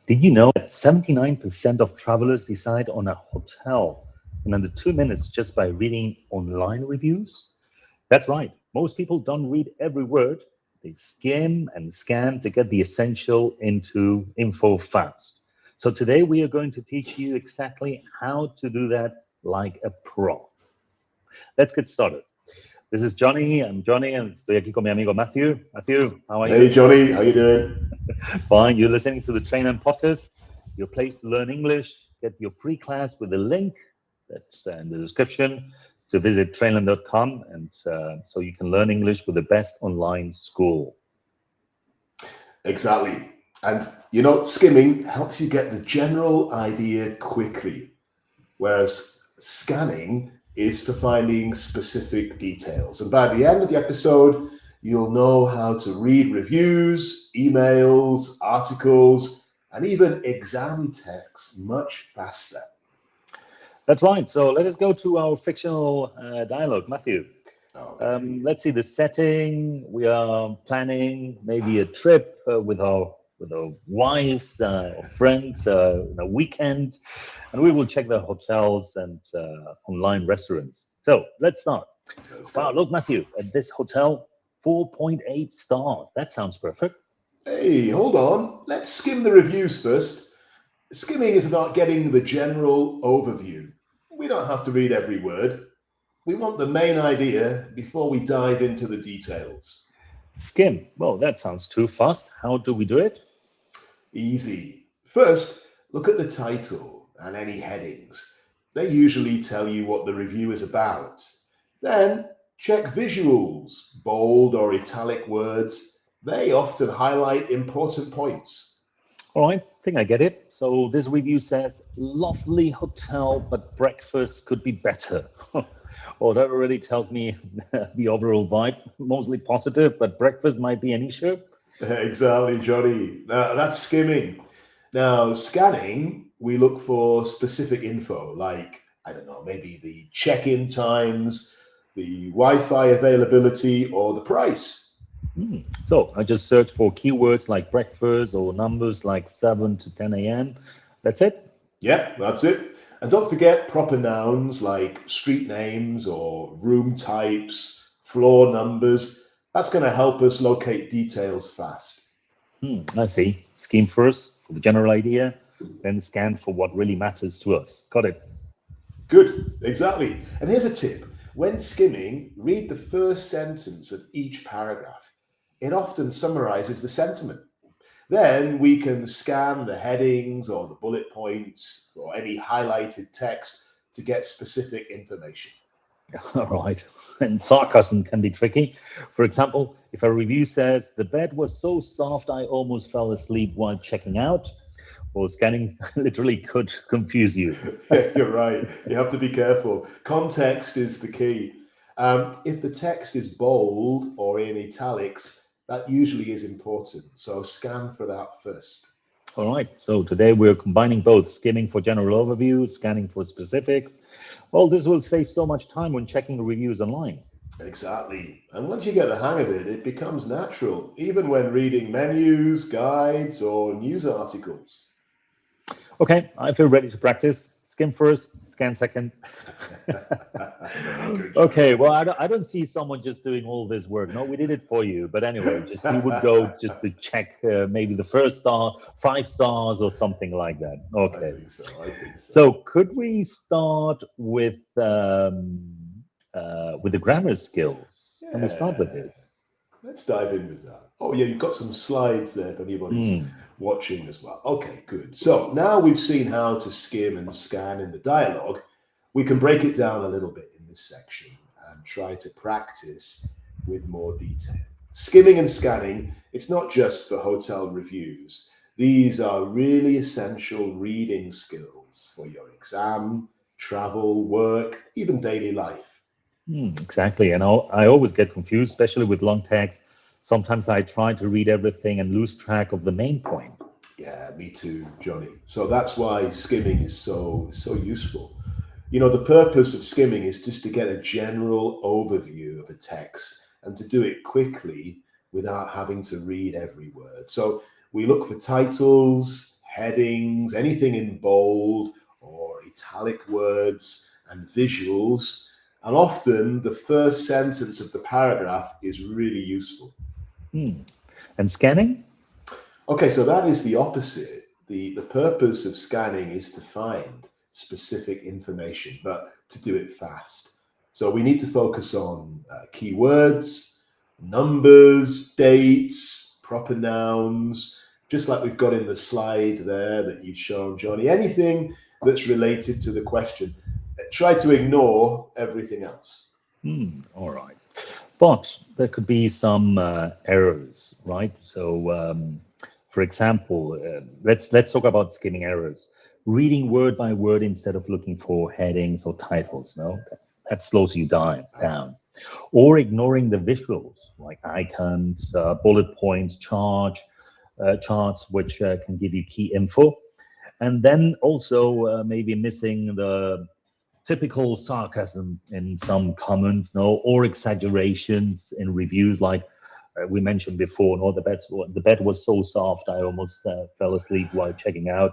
Did you know that 79% of travelers decide on a hotel in under 2 minutes just by reading online reviews? That's right. Most people don't read every word. They skim and scan to get the essential into info fast. So today we are going to teach you exactly how to do that like a pro. Let's get started. This is Johnny. I'm Johnny, and estoy aquí con mi amigo Matthew. Matthew, how are Hey you? Johnny, how you doing? Fine. You're listening to the Trainlang podcast, your place to learn English. Get your free class with the link that's in the description to visit trainlang.com, and so you can learn English with the best online school. Exactly. And skimming helps you get the general idea quickly, whereas scanning is for finding specific details. And by the end of the episode, you'll know how to read reviews, emails, articles, and even exam texts much faster. That's right. So let us go to our fictional dialogue, Matthew. Okay. Let's see the setting. We are planning maybe a trip with our wives or friends in a weekend, and we will check the hotels and online restaurants. So let's start. Let's Wow, go. look, Matthew, at this hotel, 4.8 stars. That sounds perfect. Hey, hold on. Let's skim the reviews first. Skimming is about getting the general overview. We don't have to read every word. We want the main idea before we dive into the details. Skim. Well, that sounds too fast. How do we do it? Easy. First, look at the title and any headings. They usually tell you what the review is about. Then, check visuals, bold or italic words. They often highlight important points. All right, I think I get it. So this review says, lovely hotel, but breakfast could be better. Well, that already tells me the overall vibe, mostly positive, but breakfast might be an issue. Exactly, Johnny. Now, that's skimming. Now, scanning, we look for specific info like, I don't know, maybe the check in times, the Wi Fi availability, or the price. Hmm. So I just search for keywords like breakfast or numbers like 7 to 10 a.m. That's it. Yep, that's it. And don't forget proper nouns like street names or room types, floor numbers. That's going to help us locate details fast. I see. Scheme first for the general idea, then scan for what really matters to us. Got it. Good, exactly. And here's a tip when skimming, read the first sentence of each paragraph. It often summarizes the sentiment. Then we can scan the headings or the bullet points or any highlighted text to get specific information. All right. And sarcasm can be tricky. For example, if a review says, the bed was so soft I almost fell asleep while checking out, well, scanning literally could confuse you. Yeah, you're right. You have to be careful. Context is the key. If the text is bold or in italics, that usually is important. So scan for that first. All right. So today we're combining both skimming for general overview, scanning for specifics. Well, this will save so much time when checking reviews online. Exactly. And once you get the hang of it, it becomes natural, even when reading menus, guides, or news articles. Okay, I feel ready to practice. Skim first, scan second. Very good, Johnny. Okay, well, I don't see someone just doing all this work. No, we did it for you. But anyway, just you would go just to check maybe the first star, 5 stars, or something like that. I Okay. think so. I think so. So could we start with the grammar skills? Can we start with Yeah. this? Let's dive in with that. Oh, yeah, you've got some slides there if anybody's Hmm. watching as well. Okay, good. So now we've seen how to skim and scan in the dialogue. We can break it down a little bit in this section and try to practice with more detail. Skimming and scanning, it's not just for hotel reviews. These are really essential reading skills for your exam, travel, work, even daily life. Exactly. And I always get confused, especially with long text. Sometimes I try to read everything and lose track of the main point. Yeah, me too, Johnny. So that's why skimming is so useful. The purpose of skimming is just to get a general overview of a text and to do it quickly without having to read every word. So we look for titles, headings, anything in bold or italic words and visuals. And often the first sentence of the paragraph is really useful. And scanning? Okay, so that is the opposite. The purpose of scanning is to find specific information, but to do it fast. So we need to focus on keywords, numbers, dates, proper nouns, just like we've got in the slide there that you've shown, Johnny. Anything that's related to the question. Try to ignore everything else. All right. But there could be some errors, right? So, for example, let's talk about skimming errors. Reading word by word instead of looking for headings or titles. No, that slows you down. Or ignoring the visuals like icons, bullet points, charts, which can give you key info. And then also maybe missing the typical sarcasm in some comments, no, or exaggerations in reviews, like we mentioned before. No, the bed was so soft I almost fell asleep while checking out.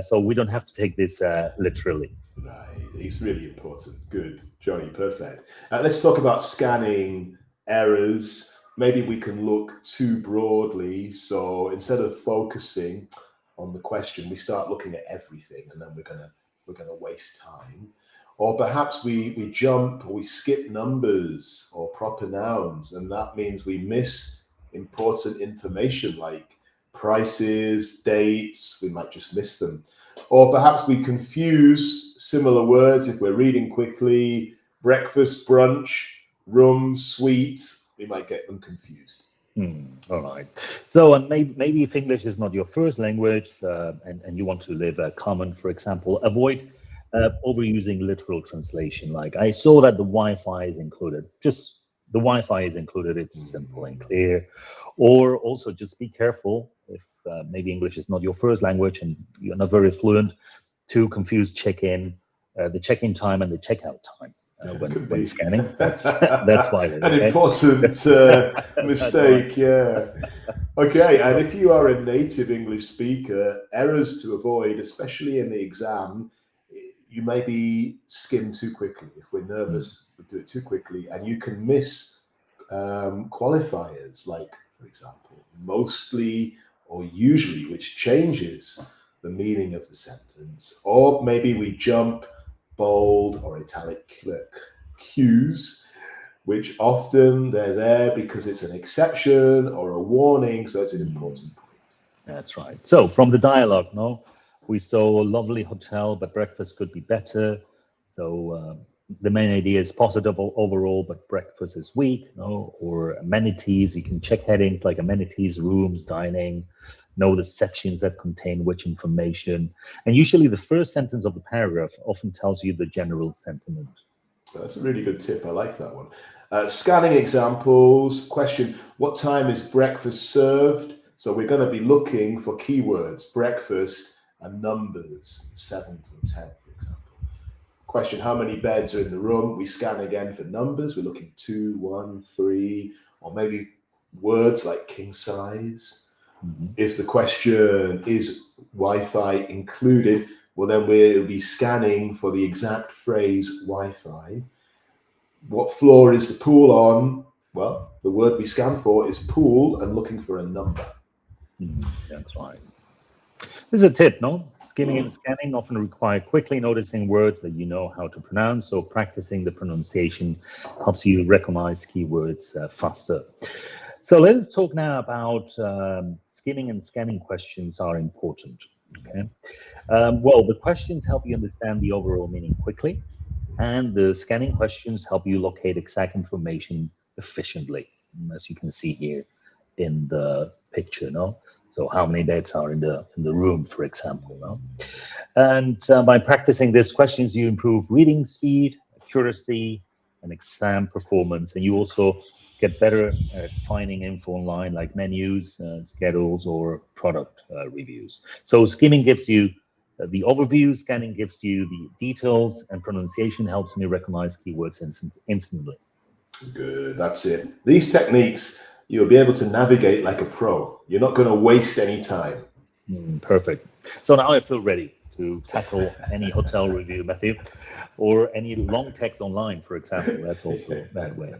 So we don't have to take this literally. Right, it's really important. Good, Johnny, perfect. Let's talk about scanning errors. Maybe we can look too broadly. So instead of focusing on the question, we start looking at everything, and then we're gonna waste time. Or perhaps we jump or we skip numbers or proper nouns, and that means we miss important information like prices, dates. We might just miss them. Or perhaps we confuse similar words if we're reading quickly. Breakfast, brunch, room, suite. We might get them confused. All right. So, and maybe if English is not your first language, and you want to live a common, for example, avoid overusing literal translation. Like, I saw that the Wi-Fi is included. Just the Wi-Fi is included. It's simple and clear. Or also just be careful if maybe English is not your first language and you're not very fluent, to confuse the check-in time and the checkout time. When scanning, that's vital. An Okay? important mistake. Yeah. Okay, and if you are a native English speaker, errors to avoid, especially in the exam, you maybe skim too quickly. If we're nervous, we do it too quickly, and you can miss qualifiers like, for example, mostly or usually, which changes the meaning of the sentence. Or maybe we jump bold or italic cues, which often they're there because it's an exception or a warning, so it's an important point. That's right. So from the dialogue, no, we saw a lovely hotel, but breakfast could be better. So the main idea is positive overall, but breakfast is weak. No, or amenities. You can check headings like amenities, rooms, dining. Know the sections that contain which information, and usually the first sentence of the paragraph often tells you the general sentiment. That's a really good tip. I like that one. Scanning examples. Question: what time is breakfast served? So we're going to be looking for keywords, breakfast and numbers, 7 to 10, for example. Question: how many beds are in the room? We scan again for numbers. We're looking 2, 1, 3, or maybe words like king size. If the question is Wi-Fi included, well, then we'll be scanning for the exact phrase Wi-Fi. What floor is the pool on? Well, the word we scan for is pool and looking for a number. That's right. This is a tip, no? Skimming and scanning often require quickly noticing words that you know how to pronounce, so practicing the pronunciation helps you recognize keywords faster. So let's talk now about skimming and scanning questions are important. Okay. Well, the questions help you understand the overall meaning quickly, and the scanning questions help you locate exact information efficiently, as you can see here in the picture. No, so how many beds are in the room, for example. No, and by practicing these questions, you improve reading speed, accuracy, and exam performance, and you also get better at finding info online like menus, schedules, or product reviews. So skimming gives you the overview, scanning gives you the details, and pronunciation helps me recognize keywords instantly. Good, that's it. These techniques, you'll be able to navigate like a pro. You're not going to waste any time. Perfect. So now I feel ready to tackle any hotel review, Matthew, or any long text online, for example. That's also that way.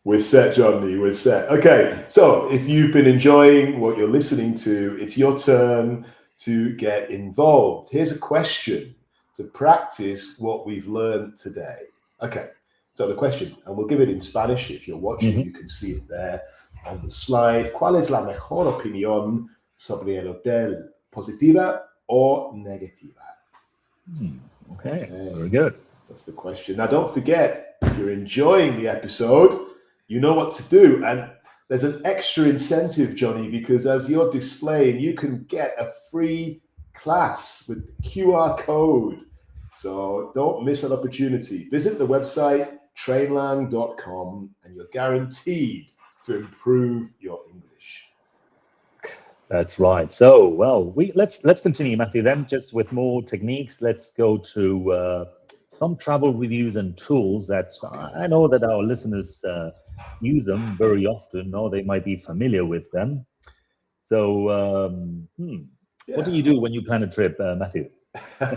We're set, Johnny. We're set. Okay, so if you've been enjoying what you're listening to, it's your turn to get involved. Here's a question to practice what we've learned today. Okay, so the question, and we'll give it in Spanish. If you're watching, you can see it there on the slide. ¿Cuál es la mejor opinión sobre el hotel? ¿Positiva o negativa? Okay, very good. That's the question. Now, don't forget, if you're enjoying the episode, you know what to do. And there's an extra incentive, Johnny, because as you're displaying, you can get a free class with the QR code. So don't miss an opportunity. Visit the website, trainlang.com, and you're guaranteed to improve your English. That's right. So, well, let's continue, Matthew. Then, just with more techniques, let's go to some travel reviews and tools that I know that our listeners use them very often, or they might be familiar with them. So, what do you do when you plan a trip, Matthew?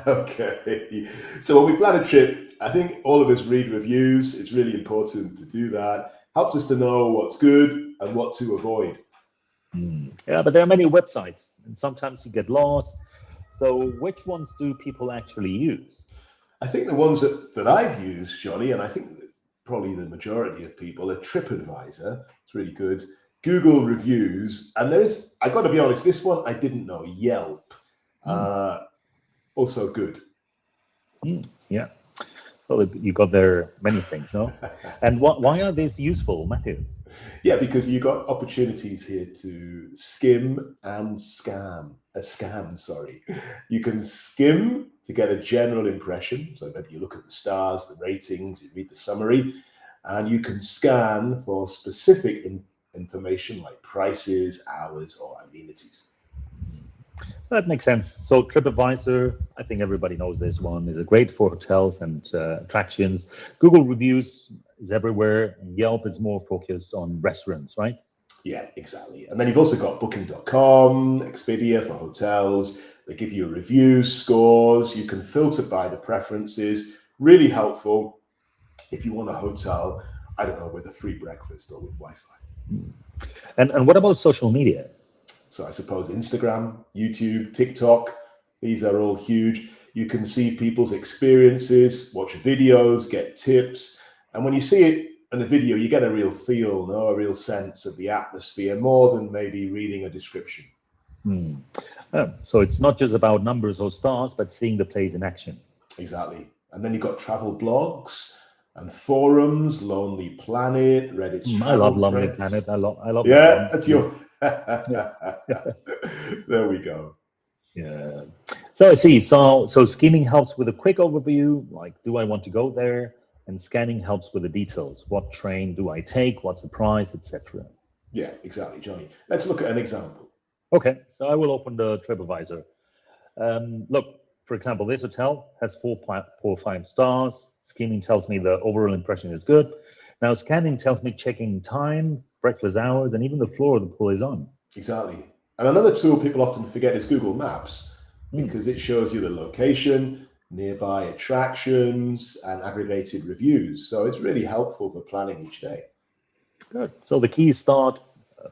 Okay. So when we plan a trip, I think all of us read reviews. It's really important to do that. Helps us to know what's good and what to avoid. Yeah, but there are many websites, and sometimes you get lost. So, which ones do people actually use? I think the ones that I've used, Johnny, and I think probably the majority of people, are TripAdvisor. It's really good. Google reviews, and there's, I got to be honest, this one I didn't know, Yelp. Also good. Yeah. Well, you got there many things, no? And why are these useful, Matthew? Yeah, because you got opportunities here to skim and scan. Sorry. You can skim to get a general impression. So maybe you look at the stars, the ratings, you read the summary, and you can scan for specific information like prices, hours, or amenities. That makes sense. So TripAdvisor, I think everybody knows this one, is great for hotels and attractions. Google reviews is everywhere. And Yelp is more focused on restaurants, right? Yeah, exactly. And then you've also got Booking.com, Expedia for hotels. They give you reviews, scores. You can filter by the preferences. Really helpful if you want a hotel, I don't know, with a free breakfast or with Wi-Fi. And what about social media? So I suppose Instagram, YouTube, TikTok, these are all huge. You can see people's experiences, watch videos, get tips. And when you see it in a video, you get a real feel, a real sense of the atmosphere, more than maybe reading a description. So it's not just about numbers or stars, but seeing the place in action. Exactly. And then you've got travel blogs and forums, Lonely Planet, Reddit's travel I love Lonely threads. Planet. I love yeah, that one. That's your... There we go. Yeah. So I see. So skimming helps with a quick overview, like do I want to go there? And scanning helps with the details. What train do I take? What's the price, etc. Yeah, exactly, Johnny. Let's look at an example. Okay, so I will open the TripAdvisor. Look, for example, this hotel has 4.5 stars. Skimming tells me the overall impression is good. Now scanning tells me checking time, breakfast hours, and even the floor the pool is on. Exactly. And another tool people often forget is Google Maps, because it shows you the location, nearby attractions, and aggregated reviews. So it's really helpful for planning each day. Good. So the key is start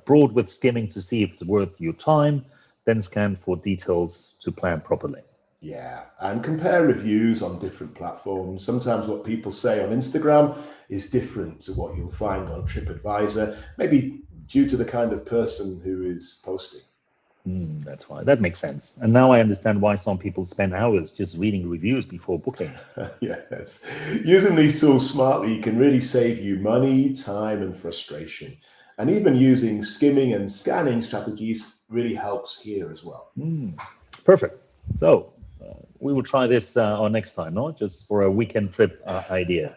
broad with skimming to see if it's worth your time, then scan for details to plan properly. Yeah, and compare reviews on different platforms. Sometimes what people say on Instagram is different to what you'll find on TripAdvisor, maybe due to the kind of person who is posting. That's why. That makes sense. And now I understand why some people spend hours just reading reviews before booking. Yes. Using these tools smartly can really save you money, time, and frustration. And even using skimming and scanning strategies really helps here as well. Perfect. So we will try this on next time, no? Just for a weekend trip idea.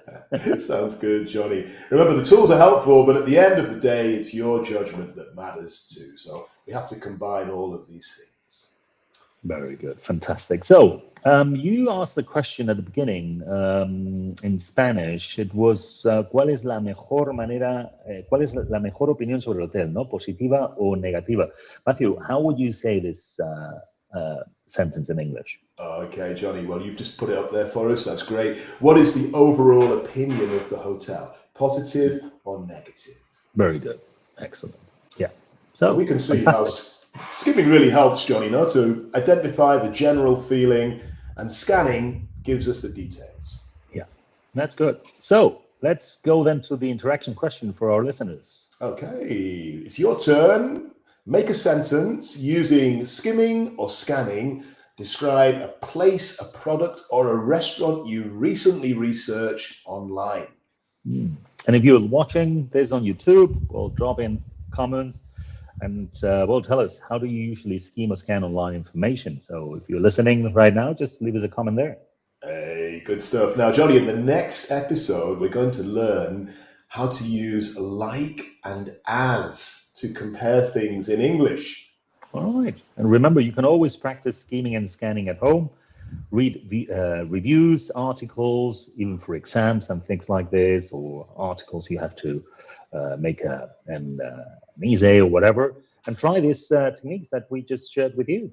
Sounds good, Johnny. Remember, the tools are helpful, but at the end of the day, it's your judgment that matters too. So we have to combine all of these things. Very good. Fantastic. So, you asked the question at the beginning in Spanish. It was, ¿cuál es la mejor manera, cuál es la mejor opinión sobre el hotel, ¿no? Positiva o negativa? Matthew, how would you say this sentence in English? Okay, Johnny, well, you've just put it up there for us. That's great. What is the overall opinion of the hotel? Positive or negative? Very good. Excellent. Yeah. So we can see how skimming really helps, Johnny, no, to identify the general feeling, and scanning gives us the details. Yeah, that's good. So let's go then to the interaction question for our listeners. Okay, it's your turn. Make a sentence using skimming or scanning. Describe a place, a product, or a restaurant you recently researched online. And if you're watching this on YouTube, well, drop in comments and tell us, how do you usually skim or scan online information? So if you're listening right now, just leave us a comment there. Hey, good stuff. Now, Johnny, in the next episode, we're going to learn how to use like and as to compare things in English. All right. And remember, you can always practice skimming and scanning at home. Read reviews, articles, even for exams and things like this, or articles you have to make an essay or whatever, and try these techniques that we just shared with you.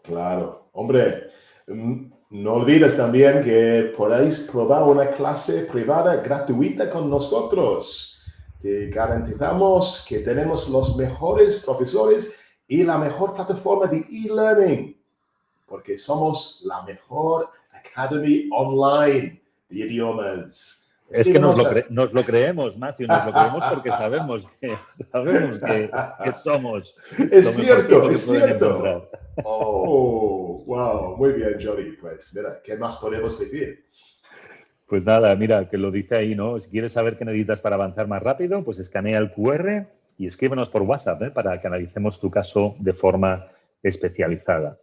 Claro. Hombre, no olvides también que podéis probar una clase privada gratuita con nosotros. Te garantizamos que tenemos los mejores profesores y la mejor plataforma de e-learning, porque somos la mejor academy online de idiomas. Es que nos lo creemos, Matthew, nos lo creemos porque sabemos que somos. Es cierto, es cierto. Oh, wow, muy bien, Johnny. Pues mira, ¿qué más podemos decir? Pues nada, mira, que lo dice ahí, ¿no? Si quieres saber qué necesitas para avanzar más rápido, pues escanea el QR y escríbenos por WhatsApp, para que analicemos tu caso de forma especializada.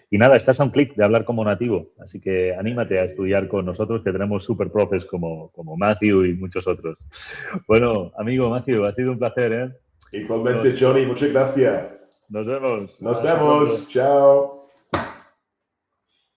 Y nada, estás a un clic de hablar como nativo, así que anímate a estudiar con nosotros, que tenemos super profes como Matthew y muchos otros. Bueno, amigo Matthew, ha sido un placer, ¿eh? Igualmente, Johnny, muchas gracias. Nos vemos. Nos vemos. Chao.